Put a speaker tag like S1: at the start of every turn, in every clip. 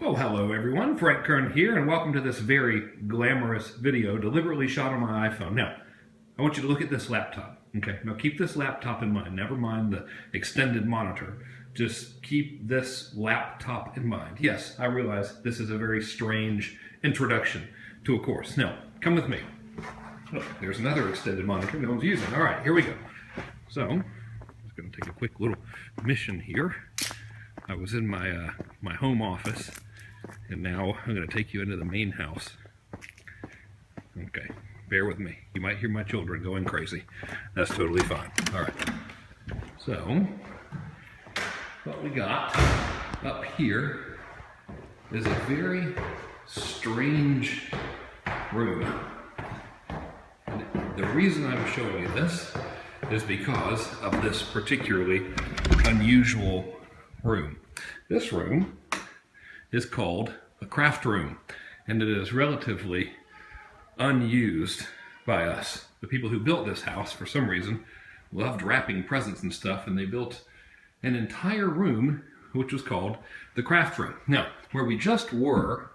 S1: Oh, hello everyone, Frank Kern here, and welcome to this very glamorous video deliberately shot on my iPhone. Now, I want you to look at this laptop. Okay, now keep this laptop in mind, never mind the extended monitor. Just keep this laptop in mind. Yes, I realize this is a very strange introduction to a course. Now, come with me. Oh, there's another extended monitor no one's using. All right, here we go. So, I'm just going to take a quick little mission here. I was in my home office, and now I'm going to take you into the main house. Okay, bear with me. You might hear my children going crazy. That's totally fine. All right. So, what we got up here is a very strange room. And the reason I'm showing you this is because of this particularly unusual room. This room is called a craft room, and it is relatively unused by us. The people who built this house, for some reason, loved wrapping presents and stuff, and they built an entire room which was called the craft room. Now, where we just were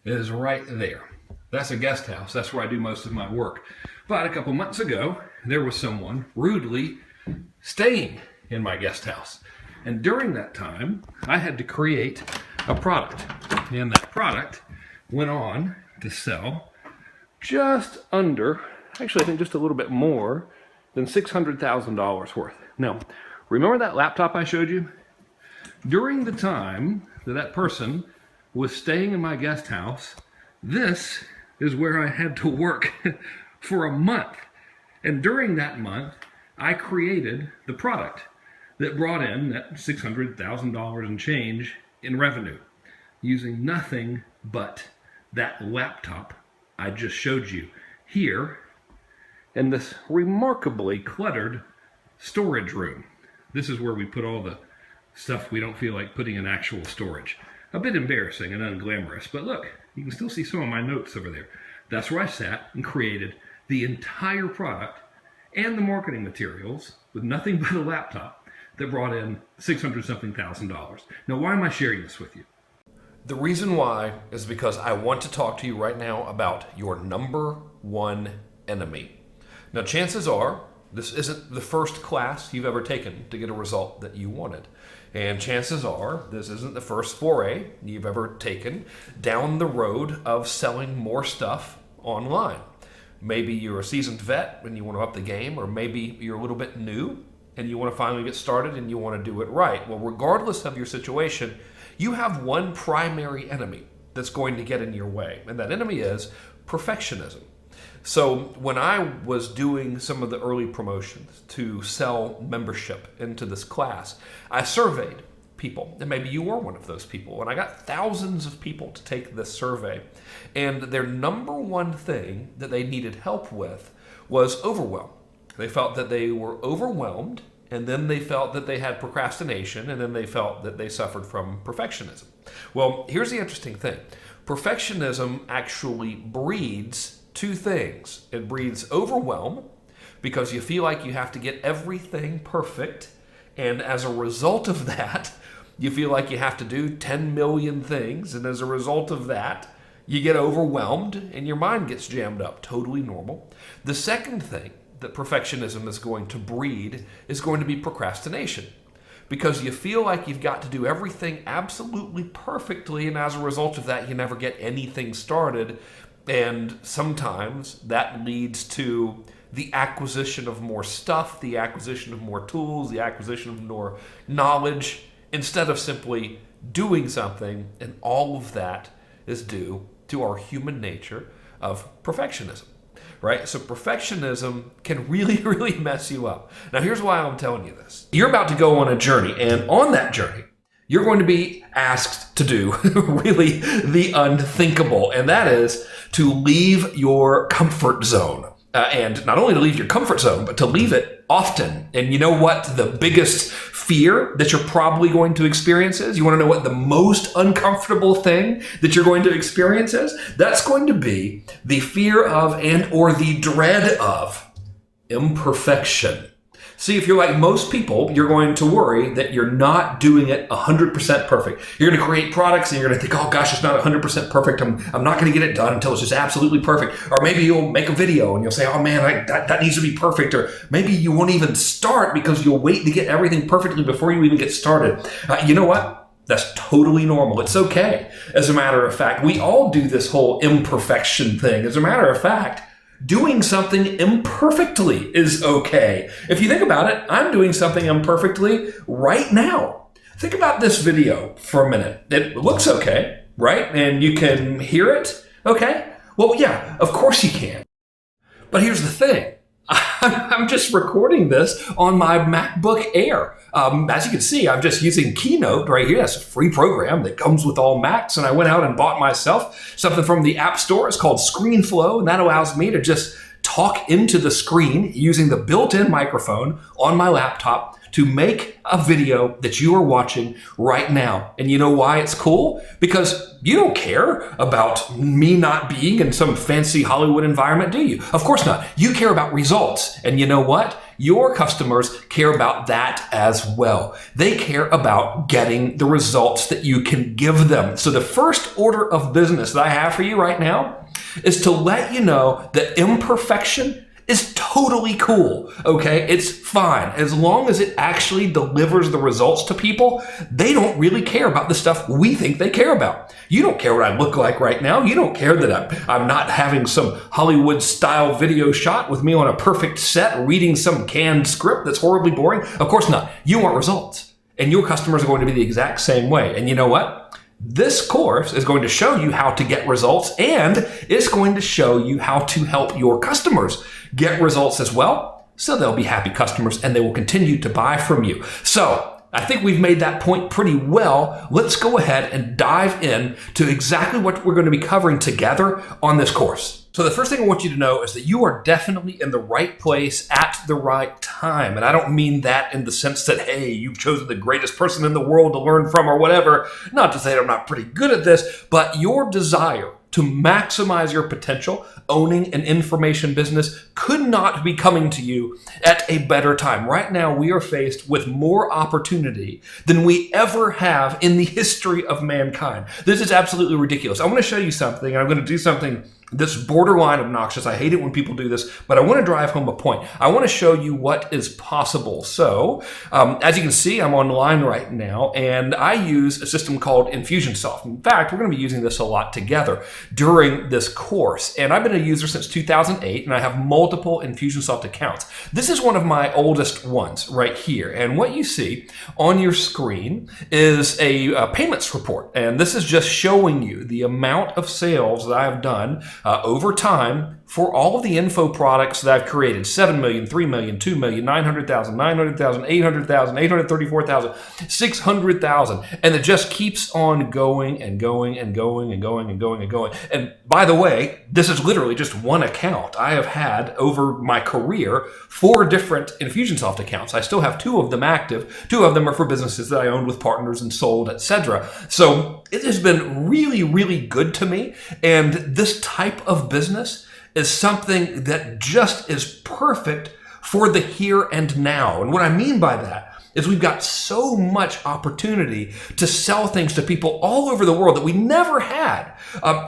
S1: is right there. That's a guest house. That's where I do most of my work. But a couple months ago, there was someone rudely staying in my guest house. And during that time, I had to create a product. And that product went on to sell just under, actually I think just a little bit more than $600,000 worth. Now, remember that laptop I showed you? During the time that that person was staying in my guest house, this is where I had to work for a month. And during that month, I created the product that brought in that $600,000 and change in revenue, using nothing but that laptop I just showed you here in this remarkably cluttered storage room. This is where we put all the stuff we don't feel like putting in actual storage. A bit embarrassing and unglamorous, but look, you can still see some of my notes over there. That's where I sat and created the entire product and the marketing materials with nothing but a laptop that brought in $600-something thousand. Now, why am I sharing this with you?
S2: The reason why is because I want to talk to you right now about your number one enemy. Now, chances are this isn't the first class you've ever taken to get a result that you wanted. And chances are this isn't the first foray you've ever taken down the road of selling more stuff online. Maybe you're a seasoned vet and you want to up the game, or maybe you're a little bit new and you want to finally get started and you want to do it right. Well, regardless of your situation, you have one primary enemy that's going to get in your way, and that enemy is perfectionism. So when I was doing some of the early promotions to sell membership into this class, I surveyed people, and maybe you were one of those people, and I got thousands of people to take this survey, and their number one thing that they needed help with was overwhelm. They felt that they were overwhelmed, and then they felt that they had procrastination, and then they felt that they suffered from perfectionism. Well, here's the interesting thing. Perfectionism actually breeds two things. It breeds overwhelm, because you feel like you have to get everything perfect, and as a result of that, you feel like you have to do 10 million things, and as a result of that, you get overwhelmed and your mind gets jammed up. Totally normal. The second thing that perfectionism is going to breed is going to be procrastination, because you feel like you've got to do everything absolutely perfectly, and as a result of that, you never get anything started, and sometimes that leads to the acquisition of more stuff, the acquisition of more tools, the acquisition of more knowledge, instead of simply doing something, and all of that is due to our human nature of perfectionism. Right? So perfectionism can really, really mess you up. Now, here's why I'm telling you this. You're about to go on a journey, and on that journey, you're going to be asked to do really the unthinkable, and that is to leave your comfort zone. And not only to leave your comfort zone, but to leave it often. And you know what the biggest fear that you're probably going to experience is? You want to know what the most uncomfortable thing that you're going to experience is? That's going to be the fear of and or the dread of imperfection. See, if you're like most people, you're going to worry that you're not doing it 100% perfect. You're going to create products and you're going to think, oh gosh, it's not 100% perfect. I'm not going to get it done until it's just absolutely perfect. Or maybe you'll make a video and you'll say, oh man, that needs to be perfect. Or maybe you won't even start because you'll wait to get everything perfectly before you even get started. You know what? That's totally normal. It's okay. As a matter of fact, we all do this whole imperfection thing. As a matter of fact, doing something imperfectly is okay. If you think about it, I'm doing something imperfectly right now. Think about this video for a minute. It looks okay, right? And you can hear it, okay? Well, yeah, of course you can. But here's the thing. I'm just recording this on my MacBook Air. As you can see, I'm just using Keynote right here. That's a free program that comes with all Macs. And I went out and bought myself something from the App Store. It's called ScreenFlow, and that allows me to just talk into the screen using the built-in microphone on my laptop to make a video that you are watching right now. And you know why it's cool? Because you don't care about me not being in some fancy Hollywood environment, do you? Of course not. You care about results. And you know what? Your customers care about that as well. They care about getting the results that you can give them. So the first order of business that I have for you right now is to let you know that imperfection is totally cool, okay? It's fine. As long as it actually delivers the results to people, they don't really care about the stuff we think they care about. You don't care what I look like right now. You don't care that I'm not having some Hollywood-style video shot with me on a perfect set reading some canned script that's horribly boring. Of course not. You want results. And your customers are going to be the exact same way. And you know what? This course is going to show you how to get results, and it's going to show you how to help your customers get results as well, so they'll be happy customers and they will continue to buy from you. So I think we've made that point pretty well. Let's go ahead and dive in to exactly what we're going to be covering together on this course. So the first thing I want you to know is that you are definitely in the right place at the right time. And I don't mean that in the sense that, hey, you've chosen the greatest person in the world to learn from or whatever. Not to say that I'm not pretty good at this, but your desire to maximize your potential owning an information business could not be coming to you at a better time. Right now, we are faced with more opportunity than we ever have in the history of mankind. This is absolutely ridiculous. I want to show you something, and I'm going to do something that's borderline obnoxious. I hate it when people do this, but I want to drive home a point. I want to show you what is possible. So, as you can see, I'm online right now, and I use a system called Infusionsoft. In fact, we're going to be using this a lot together during this course. And I've been a user since 2008, and I have multiple Infusionsoft accounts. This is one of my oldest ones right here. And what you see on your screen is a payments report. And this is just showing you the amount of sales that I have done over time for all of the info products that I've created. 7 million, 3 million, 2 million, 900,000, 900,000, 800,000, 834,000, 600,000. And it just keeps on going and going and going and going and going and going. And by the way, this is literally just one account. I have had over my career 4 different Infusionsoft accounts. I still have 2 of them active. 2 of them are for businesses that I owned with partners and sold, etc. So it has been really, really good to me. And this type of business is something that just is perfect for the here and now. And what I mean by that is we've got so much opportunity to sell things to people all over the world that we never had.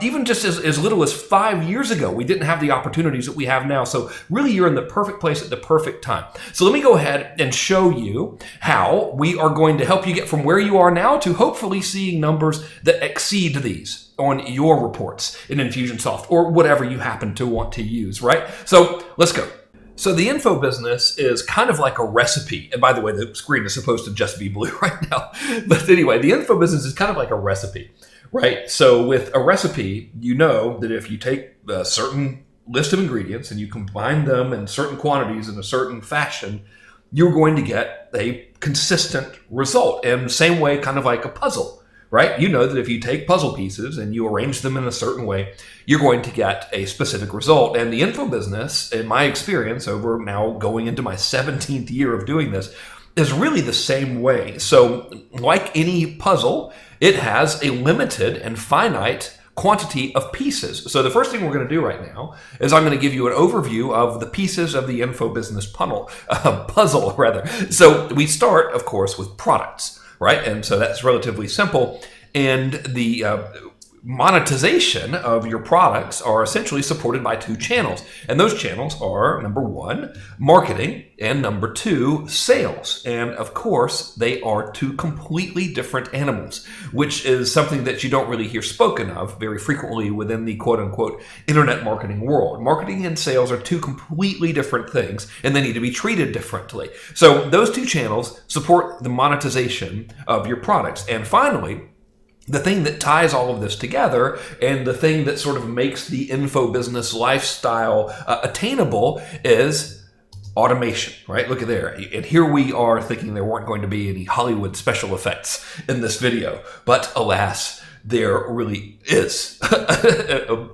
S2: Even just as little as 5 years ago, we didn't have the opportunities that we have now. So really, you're in the perfect place at the perfect time. So let me go ahead and show you how we are going to help you get from where you are now to hopefully seeing numbers that exceed these on your reports in Infusionsoft or whatever you happen to want to use, right? So let's go. So the info business is kind of like a recipe. And by the way, the screen is supposed to just be blue right now. But anyway, the info business is kind of like a recipe, right? So with a recipe, you know that if you take a certain list of ingredients and you combine them in certain quantities in a certain fashion, you're going to get a consistent result. And same way, kind of like a puzzle. Right? You know that if you take puzzle pieces and you arrange them in a certain way, you're going to get a specific result. And the info business, in my experience, over now going into my 17th year of doing this, is really the same way. So like any puzzle, it has a limited and finite quantity of pieces. So the first thing we're going to do right now is I'm going to give you an overview of the pieces of the info business puzzle rather. So we start, of course, with products, right? And so that's relatively simple. And the monetization of your products are essentially supported by two channels. And those channels are, number one, marketing, and number two, sales. And of course, they are two completely different animals, which is something that you don't really hear spoken of very frequently within the quote unquote internet marketing world. Marketing and sales are two completely different things, and they need to be treated differently. So those two channels support the monetization of your products. And finally, the thing that ties all of this together and the thing that sort of makes the info business lifestyle attainable is automation, right? Look at there. And here we are thinking there weren't going to be any Hollywood special effects in this video. But alas, there really is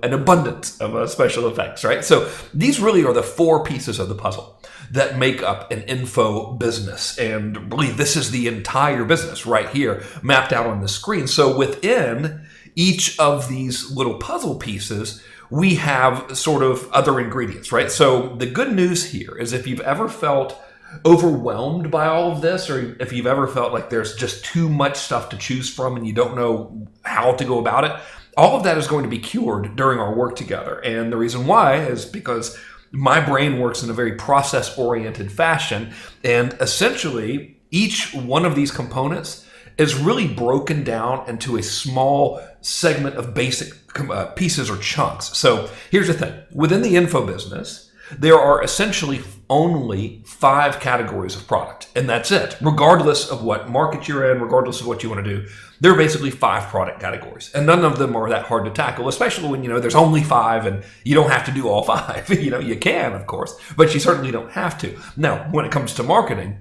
S2: an abundance of special effects, right? So these really are the four pieces of the puzzle that make up an info business. And really, this is the entire business right here mapped out on the screen. So within each of these little puzzle pieces, we have sort of other ingredients, right? So the good news here is if you've ever felt overwhelmed by all of this, or if you've ever felt like there's just too much stuff to choose from and you don't know how to go about it, all of that is going to be cured during our work together. And the reason why is because my brain works in a very process-oriented fashion, and essentially each one of these components is really broken down into a small segment of basic pieces or chunks. So here's the thing. Within the info business, there are essentially only 5 categories of product, and that's it. Regardless of what market you're in, regardless of what you want to do, there are basically 5 product categories, and none of them are that hard to tackle, especially when, there's only 5 and you don't have to do all 5. You can, of course, but you certainly don't have to. Now, when it comes to marketing,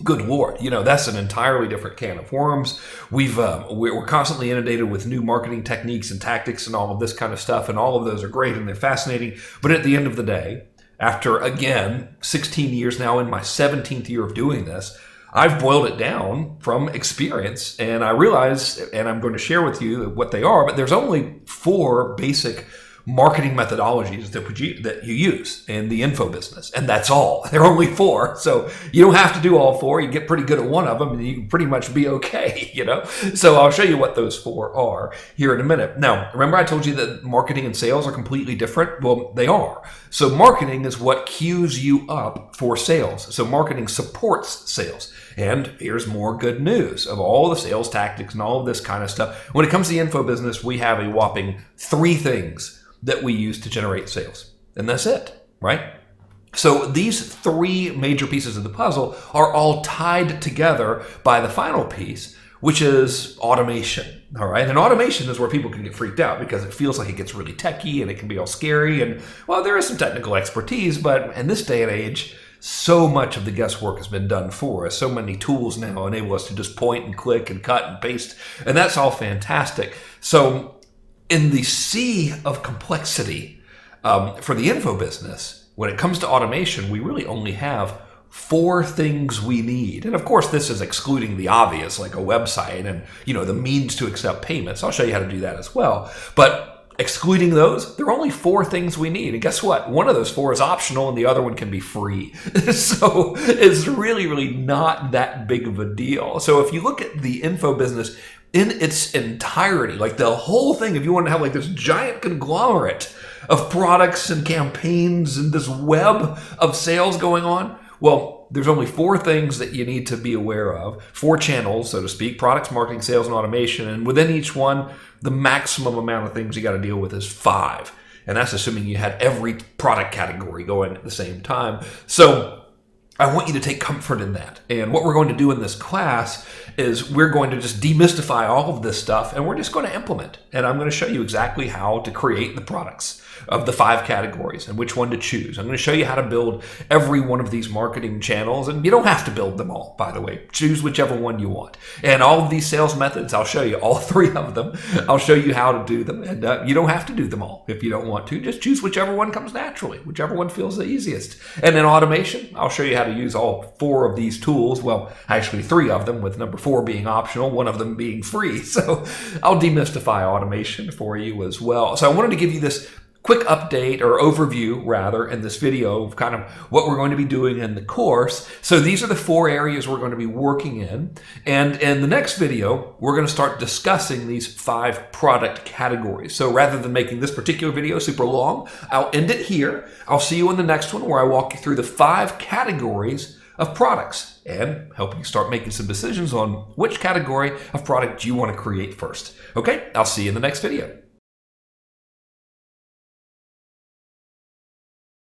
S2: good Lord, that's an entirely different can of worms. We're constantly inundated with new marketing techniques and tactics and all of this kind of stuff, and all of those are great and they're fascinating. But at the end of the day, after, again, 16 years now, in my 17th year of doing this, I've boiled it down from experience, and I realize, and I'm going to share with you what they are, but there's only 4 basic marketing methodologies that you use in the info business, and that's all. There are only 4, so you don't have to do all 4. You get pretty good at one of them, and you can pretty much be okay, So I'll show you what those 4 are here in a minute. Now, remember I told you that marketing and sales are completely different? Well, they are. So marketing is what cues you up for sales. So marketing supports sales. And here's more good news of all the sales tactics and all of this kind of stuff. When it comes to the info business, we have a whopping 3 things that we use to generate sales. And that's it, right? So these 3 major pieces of the puzzle are all tied together by the final piece, which is automation, all right? And automation is where people can get freaked out because it feels like it gets really techy and it can be all scary. And, well, there is some technical expertise, but in this day and age, so much of the guesswork has been done for us. So many tools now enable us to just point and click and cut and paste, and that's all fantastic. So in the sea of complexity for the info business, when it comes to automation, we really only have 4 things we need. And of course, this is excluding the obvious, like a website and, the means to accept payments. I'll show you how to do that as well. But excluding those, there are only 4 things we need. And guess what? One of those 4 is optional and the other one can be free. So it's really, really not that big of a deal. So if you look at the info business in its entirety, like the whole thing, if you want to have like this giant conglomerate of products and campaigns and this web of sales going on, well, there's only 4 things that you need to be aware of, 4 channels, so to speak: products, marketing, sales, and automation. And within each one, the maximum amount of things you got to deal with is 5. And that's assuming you had every product category going at the same time. So I want you to take comfort in that. And what we're going to do in this class is we're going to just demystify all of this stuff, and we're just going to implement. And I'm going to show you exactly how to create the products of the 5 categories and which one to choose. I'm going to show you how to build every one of these marketing channels, and you don't have to build them all, by the way. Choose whichever one you want. And all of these sales methods, I'll show you all 3 of them. I'll show you how to do them, and you don't have to do them all if you don't want to. Just choose whichever one comes naturally, whichever one feels the easiest. And in automation, I'll show you how to use all 4 of these tools. Well, actually 3 of them, with number 4 being optional, 1 of them being free. So I'll demystify automation for you as well. So I wanted to give you this quick update, or overview rather, in this video of kind of what we're going to be doing in the course. So these are the 4 areas we're going to be working in. And in the next video, we're going to start discussing these 5 product categories. So rather than making this particular video super long, I'll end it here. I'll see you in the next one, where I walk you through the 5 categories of products and help you start making some decisions on which category of product you want to create first. Okay, I'll see you in the next video.